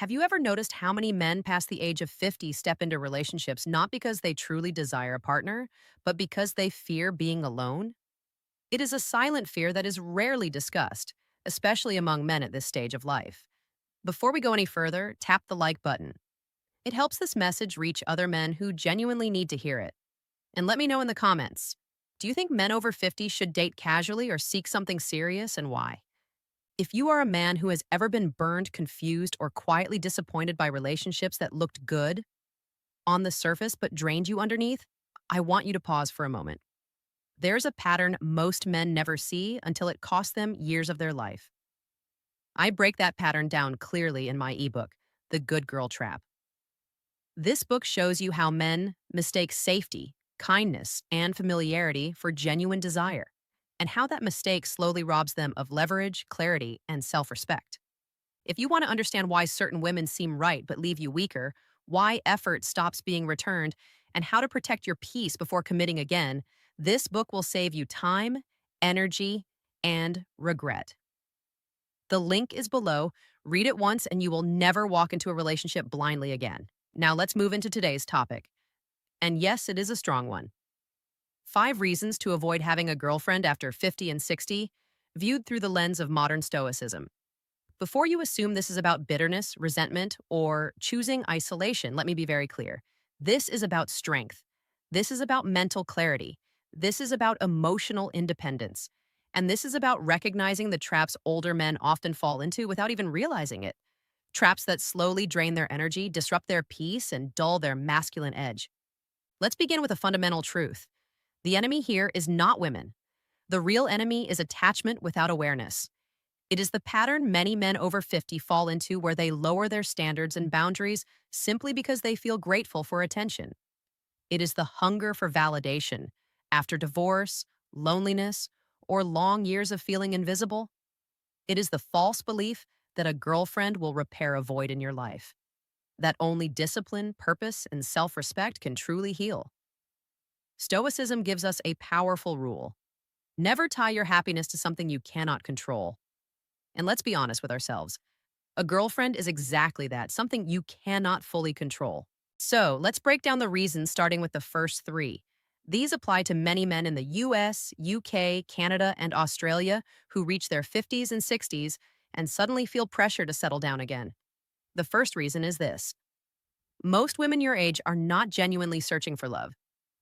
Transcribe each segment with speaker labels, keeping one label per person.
Speaker 1: Have you ever noticed how many men past the age of 50 step into relationships not because they truly desire a partner, but because they fear being alone? It is a silent fear that is rarely discussed, especially among men at this stage of life. Before we go any further, tap the like button. It helps this message reach other men who genuinely need to hear it. And let me know in the comments, do you think men over 50 should date casually or seek something serious, and why? If you are a man who has ever been burned, confused, or quietly disappointed by relationships that looked good on the surface but drained you underneath, I want you to pause for a moment. There's a pattern most men never see until it costs them years of their life. I break that pattern down clearly in my ebook, The Good Girl Trap. This book shows you how men mistake safety, kindness, and familiarity for genuine desire, and how that mistake slowly robs them of leverage, clarity, and self respect. If you want to understand why certain women seem right but leave you weaker, why effort stops being returned, and how to protect your peace before committing again, this book will save you time, energy, and regret. The link is below. Read it once and you will never walk into a relationship blindly again. Now let's move into today's topic. And yes, it is a strong one. 5 reasons to avoid having a girlfriend after 50 and 60, viewed through the lens of modern Stoicism. Before you assume this is about bitterness, resentment, or choosing isolation, let me be very clear. This is about strength. This is about mental clarity. This is about emotional independence. And this is about recognizing the traps older men often fall into without even realizing it. Traps that slowly drain their energy, disrupt their peace, and dull their masculine edge. Let's begin with a fundamental truth. The enemy here is not women. The real enemy is attachment without awareness. It is the pattern many men over 50 fall into where they lower their standards and boundaries simply because they feel grateful for attention. It is the hunger for validation after divorce, loneliness, or long years of feeling invisible. It is the false belief that a girlfriend will repair a void in your life, that only discipline, purpose, and self-respect can truly heal. Stoicism gives us a powerful rule. Never tie your happiness to something you cannot control. And let's be honest with ourselves. A girlfriend is exactly that, something you cannot fully control. So let's break down the reasons, starting with the first 3. These apply to many men in the US, UK, Canada, and Australia who reach their 50s and 60s and suddenly feel pressure to settle down again. The first reason is this. Most women your age are not genuinely searching for love.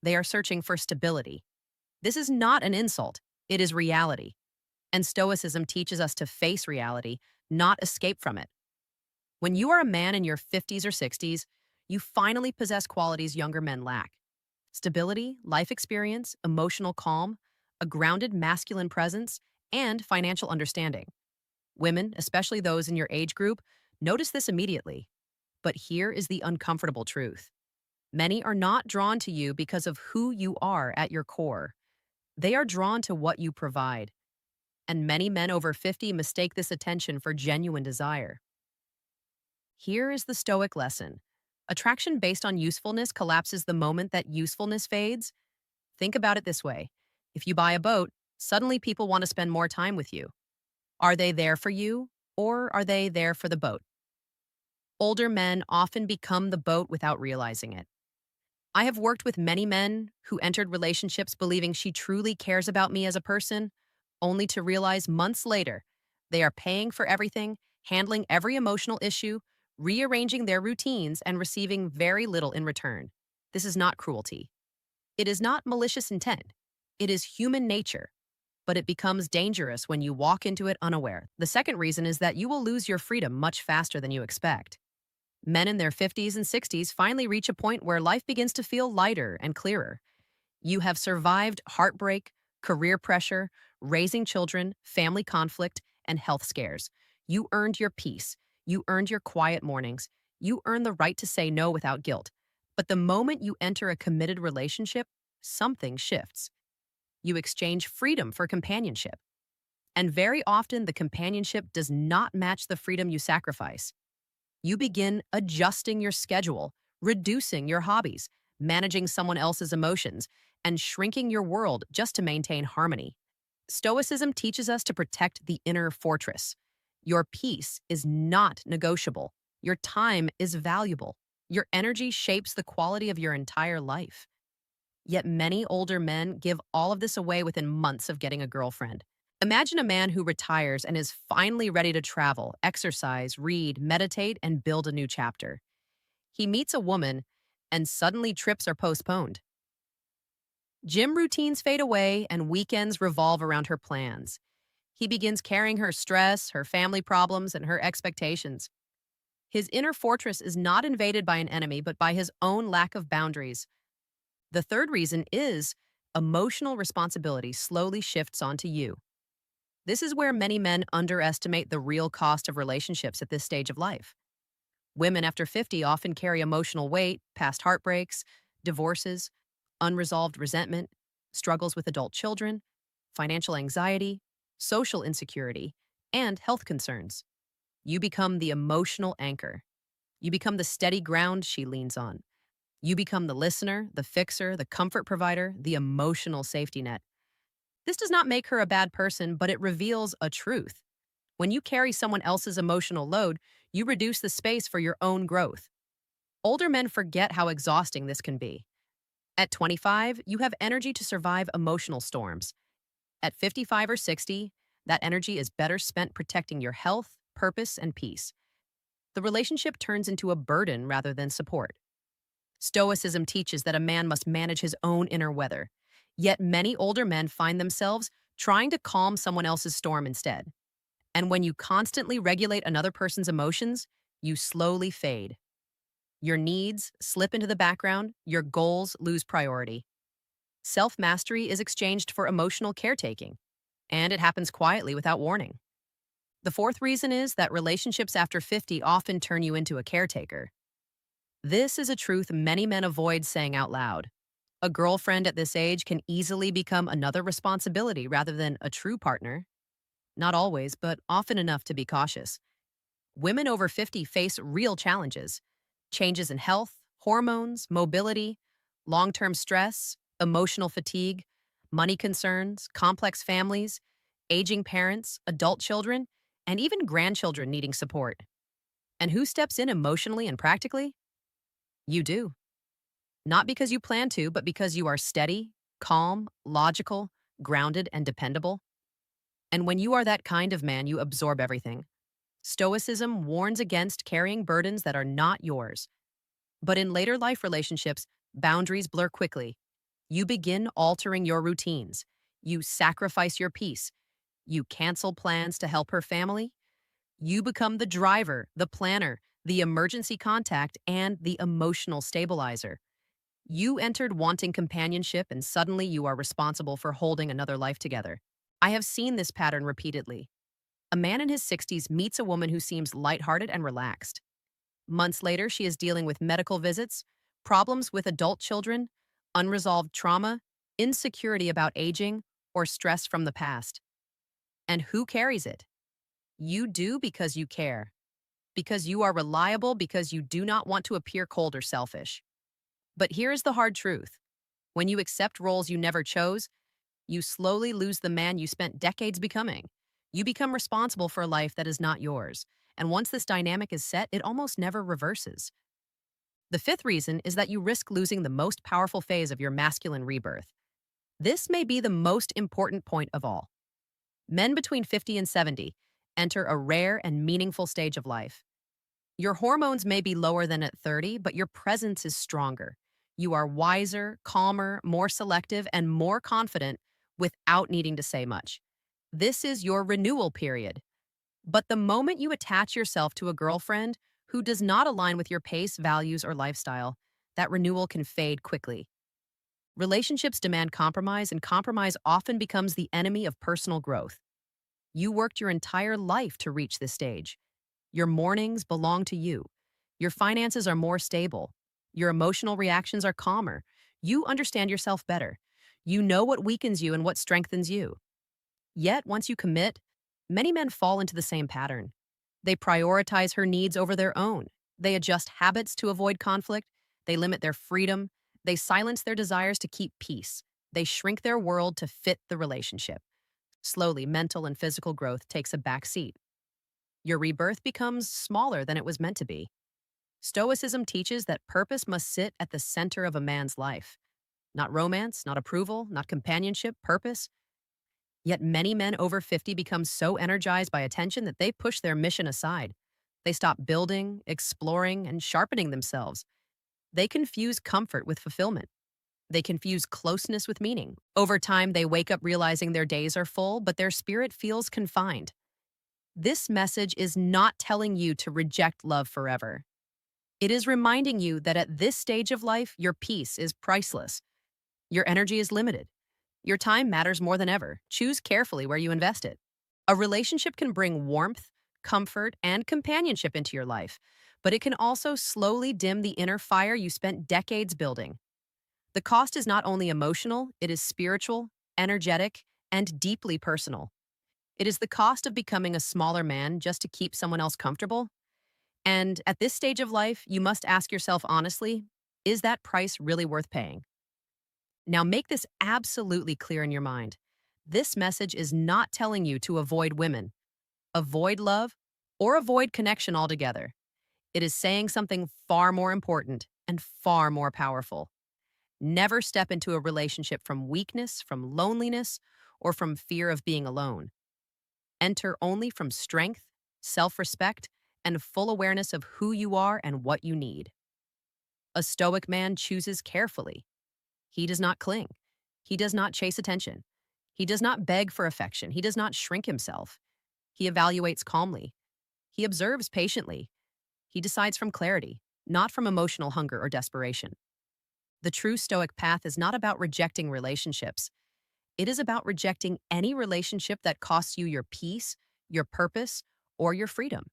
Speaker 1: They are searching for stability. This is not an insult. It is reality. And Stoicism teaches us to face reality, not escape from it. When you are a man in your 50s or 60s, you finally possess qualities younger men lack. Stability, life experience, emotional calm, a grounded masculine presence, and financial understanding. Women, especially those in your age group, notice this immediately. But here is the uncomfortable truth. Many are not drawn to you because of who you are at your core. They are drawn to what you provide. And many men over 50 mistake this attention for genuine desire. Here is the Stoic lesson. Attraction based on usefulness collapses the moment that usefulness fades. Think about it this way. If you buy a boat, suddenly people want to spend more time with you. Are they there for you, or are they there for the boat? Older men often become the boat without realizing it. I have worked with many men who entered relationships believing she truly cares about me as a person, only to realize months later they are paying for everything, handling every emotional issue, rearranging their routines, and receiving very little in return. This is not cruelty. It is not malicious intent. It is human nature. But it becomes dangerous when you walk into it unaware. The second reason is that you will lose your freedom much faster than you expect. Men in their 50s and 60s finally reach a point where life begins to feel lighter and clearer. You have survived heartbreak, career pressure, raising children, family conflict, and health scares. You earned your peace. You earned your quiet mornings. You earned the right to say no without guilt. But the moment you enter a committed relationship, something shifts. You exchange freedom for companionship. And very often, the companionship does not match the freedom you sacrifice. You begin adjusting your schedule, reducing your hobbies, managing someone else's emotions, and shrinking your world just to maintain harmony. Stoicism teaches us to protect the inner fortress. Your peace is not negotiable. Your time is valuable. Your energy shapes the quality of your entire life. Yet many older men give all of this away within months of getting a girlfriend. Imagine a man who retires and is finally ready to travel, exercise, read, meditate, and build a new chapter. He meets a woman, and suddenly trips are postponed. Gym routines fade away, and weekends revolve around her plans. He begins carrying her stress, her family problems, and her expectations. His inner fortress is not invaded by an enemy, but by his own lack of boundaries. The third reason is emotional responsibility slowly shifts onto you. This is where many men underestimate the real cost of relationships at this stage of life. Women after 50 often carry emotional weight, past heartbreaks, divorces, unresolved resentment, struggles with adult children, financial anxiety, social insecurity, and health concerns. You become the emotional anchor. You become the steady ground she leans on. You become the listener, the fixer, the comfort provider, the emotional safety net. This does not make her a bad person, but it reveals a truth. When you carry someone else's emotional load, you reduce the space for your own growth. Older men forget how exhausting this can be. At 25, you have energy to survive emotional storms. At 55 or 60, that energy is better spent protecting your health, purpose, and peace. The relationship turns into a burden rather than support. Stoicism teaches that a man must manage his own inner weather. Yet many older men find themselves trying to calm someone else's storm instead. And when you constantly regulate another person's emotions, you slowly fade. Your needs slip into the background, your goals lose priority. Self mastery is exchanged for emotional caretaking, and it happens quietly without warning. The fourth reason is that relationships after 50 often turn you into a caretaker. This is a truth many men avoid saying out loud. A girlfriend at this age can easily become another responsibility rather than a true partner. Not always, but often enough to be cautious. Women over 50 face real challenges: changes in health, hormones, mobility, long term stress, emotional fatigue, money concerns, complex families, aging parents, adult children, and even grandchildren needing support. And who steps in emotionally and practically? You do. Not because you plan to, but because you are steady, calm, logical, grounded, and dependable. And when you are that kind of man, you absorb everything. Stoicism warns against carrying burdens that are not yours. But in later life relationships, boundaries blur quickly. You begin altering your routines. You sacrifice your peace. You cancel plans to help her family. You become the driver, the planner, the emergency contact, and the emotional stabilizer. You entered wanting companionship, and suddenly you are responsible for holding another life together. I have seen this pattern repeatedly. A man in his 60s meets a woman who seems lighthearted and relaxed. Months later, she is dealing with medical visits, problems with adult children, unresolved trauma, insecurity about aging, or stress from the past. And who carries it? You do, because you care. Because you are reliable, because you do not want to appear cold or selfish. But here is the hard truth. When you accept roles you never chose, you slowly lose the man you spent decades becoming. You become responsible for a life that is not yours. And once this dynamic is set, it almost never reverses. The fifth reason is that you risk losing the most powerful phase of your masculine rebirth. This may be the most important point of all. Men between 50 and 70 enter a rare and meaningful stage of life. Your hormones may be lower than at 30, but your presence is stronger. You are wiser, calmer, more selective, and more confident without needing to say much. This is your renewal period. But the moment you attach yourself to a girlfriend who does not align with your pace, values, or lifestyle, that renewal can fade quickly. Relationships demand compromise, and compromise often becomes the enemy of personal growth. You worked your entire life to reach this stage. Your mornings belong to you. Your finances are more stable. Your emotional reactions are calmer. You understand yourself better. You know what weakens you and what strengthens you. Yet, once you commit, many men fall into the same pattern. They prioritize her needs over their own. They adjust habits to avoid conflict. They limit their freedom. They silence their desires to keep peace. They shrink their world to fit the relationship. Slowly, mental and physical growth takes a back seat. Your rebirth becomes smaller than it was meant to be. Stoicism teaches that purpose must sit at the center of a man's life. Not romance, not approval, not companionship, purpose. Yet many men over 50 become so energized by attention that they push their mission aside. They stop building, exploring, and sharpening themselves. They confuse comfort with fulfillment. They confuse closeness with meaning. Over time, they wake up realizing their days are full, but their spirit feels confined. This message is not telling you to reject love forever. It is reminding you that at this stage of life, your peace is priceless. Your energy is limited. Your time matters more than ever. Choose carefully where you invest it. A relationship can bring warmth, comfort, and companionship into your life, but it can also slowly dim the inner fire you spent decades building. The cost is not only emotional, it is spiritual, energetic, and deeply personal. It is the cost of becoming a smaller man just to keep someone else comfortable. And at this stage of life, you must ask yourself honestly, is that price really worth paying? Now make this absolutely clear in your mind. This message is not telling you to avoid women, avoid love, or avoid connection altogether. It is saying something far more important and far more powerful. Never step into a relationship from weakness, from loneliness, or from fear of being alone. Enter only from strength, self-respect, and full awareness of who you are and what you need. A stoic man chooses carefully. He does not cling. He does not chase attention. He does not beg for affection. He does not shrink himself. He evaluates calmly. He observes patiently. He decides from clarity, not from emotional hunger or desperation. The true stoic path is not about rejecting relationships. It is about rejecting any relationship that costs you your peace, your purpose, or your freedom.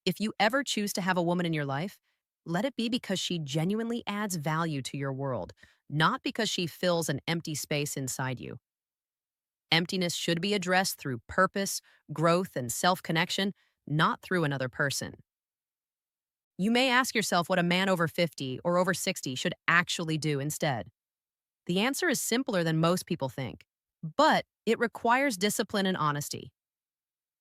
Speaker 1: If you ever choose to have a woman in your life, let it be because she genuinely adds value to your world, not because she fills an empty space inside you. Emptiness should be addressed through purpose, growth, and self-connection, not through another person. You may ask yourself what a man over 50 or over 60 should actually do instead. The answer is simpler than most people think, but it requires discipline and honesty.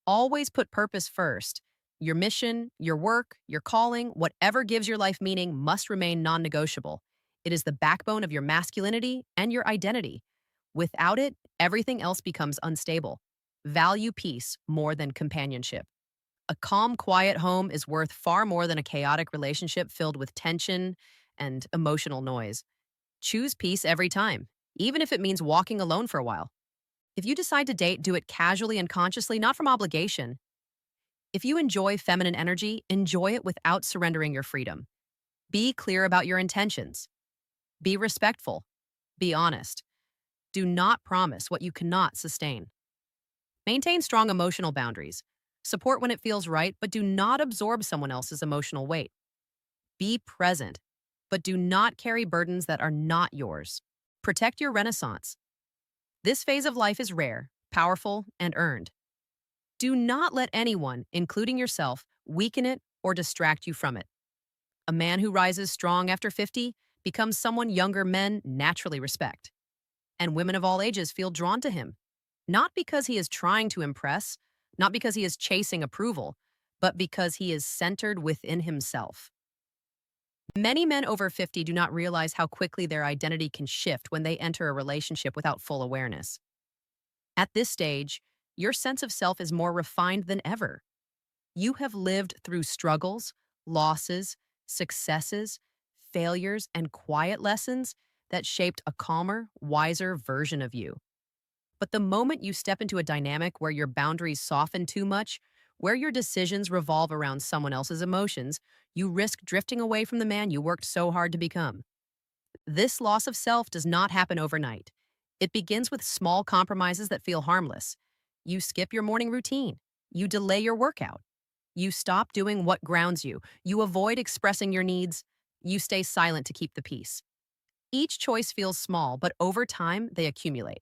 Speaker 1: Always put purpose first. Your mission, your work, your calling, whatever gives your life meaning must remain non-negotiable. It is the backbone of your masculinity and your identity. Without it, everything else becomes unstable. Value peace more than companionship. A calm, quiet home is worth far more than a chaotic relationship filled with tension and emotional noise. Choose peace every time, even if it means walking alone for a while. If you decide to date, do it casually and consciously, not from obligation. If you enjoy feminine energy, enjoy it without surrendering your freedom. Be clear about your intentions. Be respectful. Be honest. Do not promise what you cannot sustain. Maintain strong emotional boundaries. Support when it feels right, but do not absorb someone else's emotional weight. Be present, but do not carry burdens that are not yours. Protect your renaissance. This phase of life is rare, powerful, and earned. Do not let anyone, including yourself, weaken it or distract you from it. A man who rises strong after 50 becomes someone younger men naturally respect. And women of all ages feel drawn to him, not because he is trying to impress, not because he is chasing approval, but because he is centered within himself. Many men over 50 do not realize how quickly their identity can shift when they enter a relationship without full awareness. At this stage, your sense of self is more refined than ever. You have lived through struggles, losses, successes, failures, and quiet lessons that shaped a calmer, wiser version of you. But the moment you step into a dynamic where your boundaries soften too much, where your decisions revolve around someone else's emotions, you risk drifting away from the man you worked so hard to become. This loss of self does not happen overnight. It begins with small compromises that feel harmless. You skip your morning routine. You delay your workout. You stop doing what grounds you. You avoid expressing your needs. You stay silent to keep the peace. Each choice feels small, but over time, they accumulate.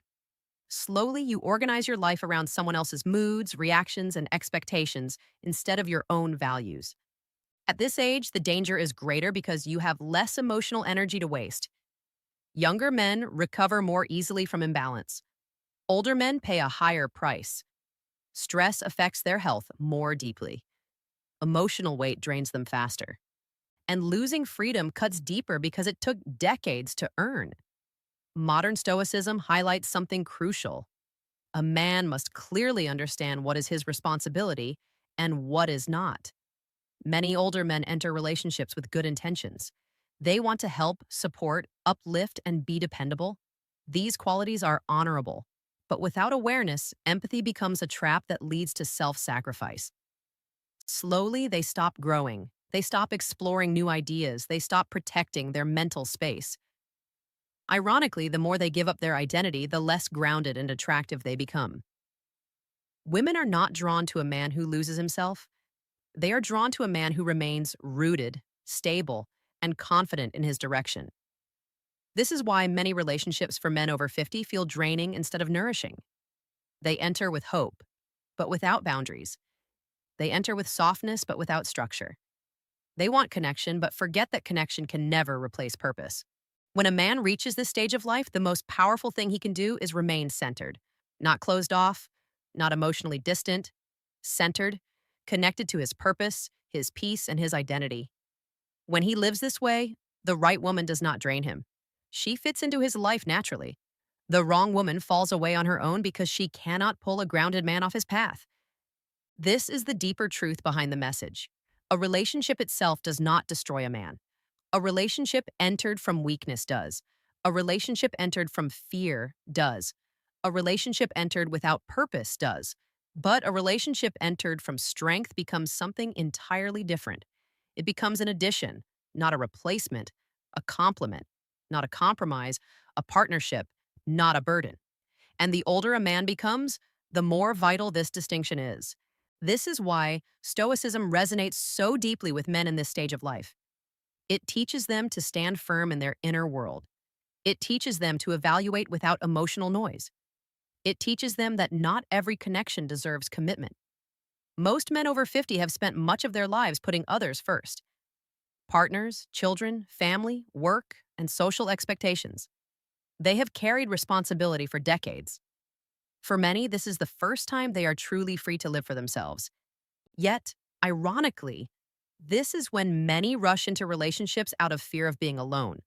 Speaker 1: Slowly, you organize your life around someone else's moods, reactions, and expectations instead of your own values. At this age, the danger is greater because you have less emotional energy to waste. Younger men recover more easily from imbalance. Older men pay a higher price. Stress affects their health more deeply. Emotional weight drains them faster. And losing freedom cuts deeper because it took decades to earn. Modern Stoicism highlights something crucial. A man must clearly understand what is his responsibility and what is not. Many older men enter relationships with good intentions. They want to help, support, uplift, and be dependable. These qualities are honorable. But without awareness, empathy becomes a trap that leads to self sacrifice. Slowly, they stop growing. They stop exploring new ideas. They stop protecting their mental space. Ironically, the more they give up their identity, the less grounded and attractive they become. Women are not drawn to a man who loses himself. They are drawn to a man who remains rooted, stable, and confident in his direction. This is why many relationships for men over 50 feel draining instead of nourishing. They enter with hope, but without boundaries. They enter with softness, but without structure. They want connection, but forget that connection can never replace purpose. When a man reaches this stage of life, the most powerful thing he can do is remain centered, not closed off, not emotionally distant, centered, connected to his purpose, his peace, and his identity. When he lives this way, the right woman does not drain him. She fits into his life naturally. The wrong woman falls away on her own because she cannot pull a grounded man off his path. This is the deeper truth behind the message. A relationship itself does not destroy a man. A relationship entered from weakness does. A relationship entered from fear does. A relationship entered without purpose does. But a relationship entered from strength becomes something entirely different. It becomes an addition, not a replacement, a complement, not a compromise, a partnership, not a burden. And the older a man becomes, the more vital this distinction is. This is why Stoicism resonates so deeply with men in this stage of life. It teaches them to stand firm in their inner world. It teaches them to evaluate without emotional noise. It teaches them that not every connection deserves commitment. Most men over 50 have spent much of their lives putting others first. Partners, children, family, work, and social expectations. They have carried responsibility for decades. For many, this is the first time they are truly free to live for themselves. Yet, ironically, this is when many rush into relationships out of fear of being alone.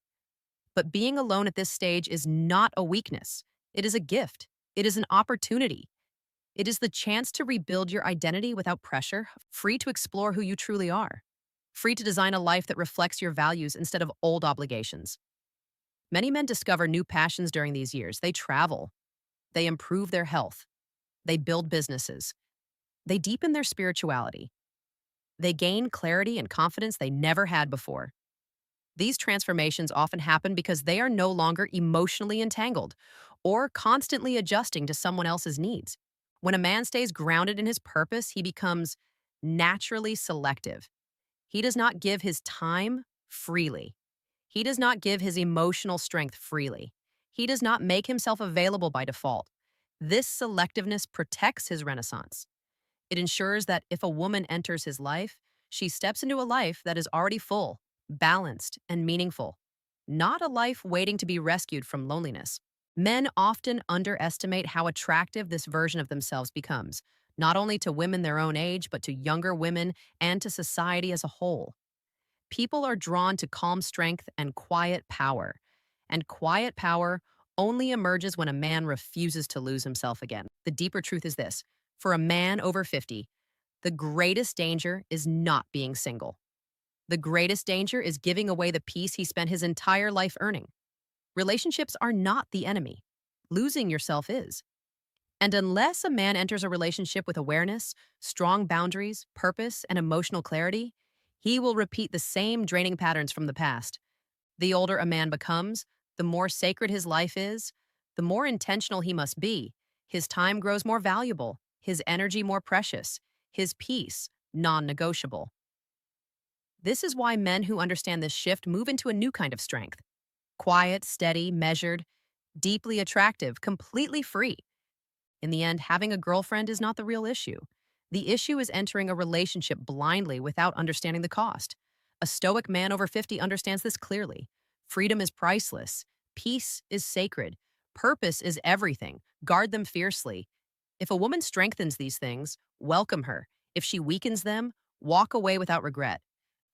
Speaker 1: But being alone at this stage is not a weakness. It is a gift. It is an opportunity. It is the chance to rebuild your identity without pressure, free to explore who you truly are, free to design a life that reflects your values instead of old obligations. Many men discover new passions during these years. They travel. They improve their health. They build businesses. They deepen their spirituality. They gain clarity and confidence they never had before. These transformations often happen because they are no longer emotionally entangled or constantly adjusting to someone else's needs. When a man stays grounded in his purpose, he becomes naturally selective. He does not give his time freely. He does not give his emotional strength freely. He does not make himself available by default. This selectiveness protects his renaissance. It ensures that if a woman enters his life, she steps into a life that is already full, balanced, and meaningful, not a life waiting to be rescued from loneliness. Men often underestimate how attractive this version of themselves becomes, not only to women their own age, but to younger women and to society as a whole. People are drawn to calm strength and quiet power. And quiet power only emerges when a man refuses to lose himself again. The deeper truth is this. For a man over 50, the greatest danger is not being single. The greatest danger is giving away the peace he spent his entire life earning. Relationships are not the enemy. Losing yourself is. And unless a man enters a relationship with awareness, strong boundaries, purpose, and emotional clarity, he will repeat the same draining patterns from the past. The older a man becomes, the more sacred his life is, the more intentional he must be. His time grows more valuable, his energy more precious, his peace non-negotiable. This is why men who understand this shift move into a new kind of strength. Quiet, steady, measured, deeply attractive, completely free. In the end, having a girlfriend is not the real issue. The issue is entering a relationship blindly without understanding the cost. A stoic man over 50 understands this clearly. Freedom is priceless. Peace is sacred. Purpose is everything. Guard them fiercely. If a woman strengthens these things, welcome her. If she weakens them, Walk away without regret.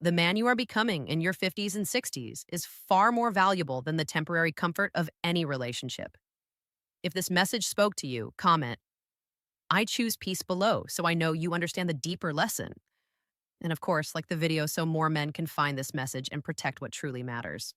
Speaker 1: The man you are becoming in your 50s and 60s is far more valuable than the temporary comfort of any relationship. If this message spoke to you, comment, I choose peace below so I know you understand the deeper lesson. And of course, like the video so more men can find this message and protect what truly matters.